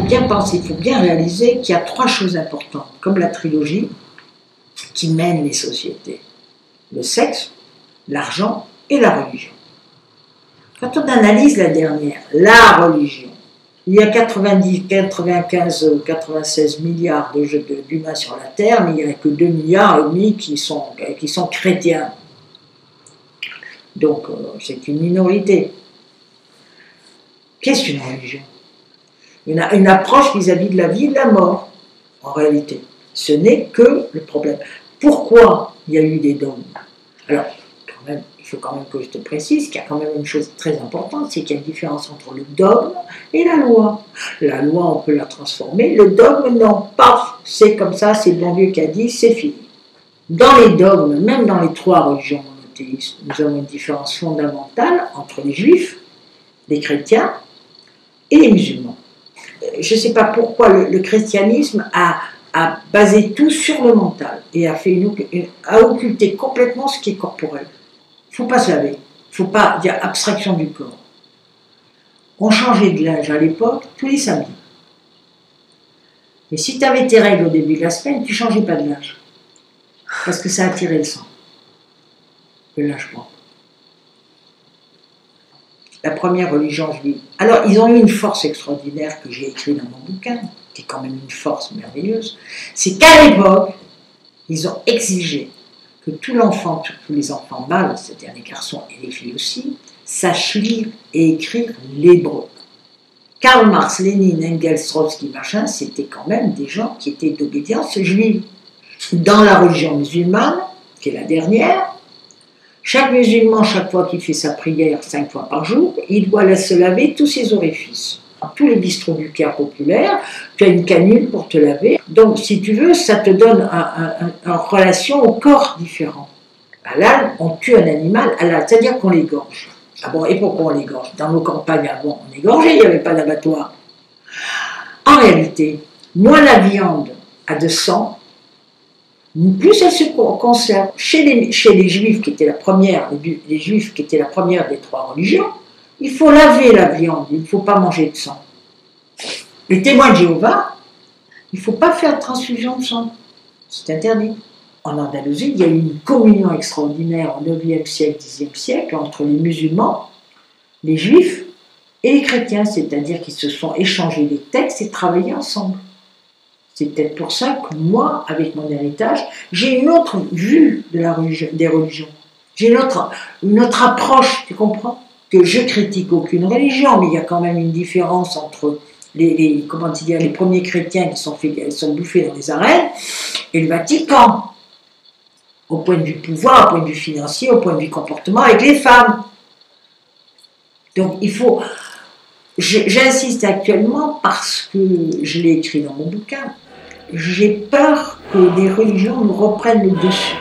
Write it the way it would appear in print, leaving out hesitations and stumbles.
bien penser, il faut bien réaliser qu'il y a trois choses importantes, comme la trilogie, qui mènent les sociétés. Le sexe, l'argent et la religion. Quand on analyse la dernière, la religion, il y a 95 ou 96 milliards d'humains sur la Terre, mais il n'y a que 2,5 milliards qui sont chrétiens. Donc, c'est une minorité. Qu'est-ce qu'une religion? Une approche vis-à-vis de la vie et de la mort, en réalité. Ce n'est que le problème. Pourquoi il y a eu des dogmes? Alors, quand même, il faut quand même que je te précise qu'il y a quand même une chose très importante, c'est qu'il y a une différence entre le dogme et la loi. La loi, on peut la transformer. Le dogme, non. Paf, c'est comme ça, c'est le bon Dieu qui a dit, c'est fini. Dans les dogmes, même dans les trois religions monothéistes, nous avons une différence fondamentale entre les juifs, les chrétiens et les musulmans. Je ne sais pas pourquoi le christianisme a basé tout sur le mental et a occulté complètement ce qui est corporel. Il ne faut pas se laver, il ne faut pas dire abstraction du corps. On changeait de linge à l'époque tous les samedis. Mais si tu avais tes règles au début de la semaine, tu ne changeais pas de linge. Parce que ça attirait le sang. Le linge propre. La première religion juive. Alors, ils ont eu une force extraordinaire que j'ai écrite dans mon bouquin, qui est quand même une force merveilleuse. C'est qu'à l'époque, ils ont exigé que tous les enfants mâles, c'est-à-dire les garçons et les filles aussi, sachent lire et écrire l'hébreu. Karl Marx, Lénine, Engels, Trotsky, machin, c'était quand même des gens qui étaient d'obédience juive. Dans la religion musulmane, qui est la dernière, chaque musulman, chaque fois qu'il fait sa prière 5 fois par jour, il doit se laver tous ses orifices. Dans tous les bistrots du Caire populaire, tu as une canule pour te laver. Donc, si tu veux, ça te donne une relation au corps différent. Halal, on tue un animal halal, c'est-à-dire qu'on l'égorge. Ah bon, et pourquoi on l'égorge? Dans nos campagnes avant, on égorgeait, il n'y avait pas d'abattoir. En réalité, moins la viande a de sang, plus elle se conserve. Chez les Juifs, qui étaient la première, les Juifs qui étaient la première des trois religions, il faut laver la viande, il ne faut pas manger de sang. Les témoins de Jéhovah, il ne faut pas faire de transfusion de sang. C'est interdit. En Andalousie, il y a eu une communion extraordinaire au 9e siècle, 10e siècle entre les musulmans, les juifs et les chrétiens, c'est-à-dire qu'ils se sont échangés des textes et travaillé ensemble. C'est peut-être pour ça que moi, avec mon héritage, j'ai une autre vue de des religions. J'ai une autre approche, tu comprends? Que je critique aucune religion, mais il y a quand même une différence entre les premiers chrétiens qui sont bouffés dans les arènes et le Vatican. Au point de vue pouvoir, au point de vue financier, au point de vue comportement avec les femmes. Donc il faut... J'insiste actuellement parce que je l'ai écrit dans mon bouquin. J'ai peur que les religions nous reprennent le dessus.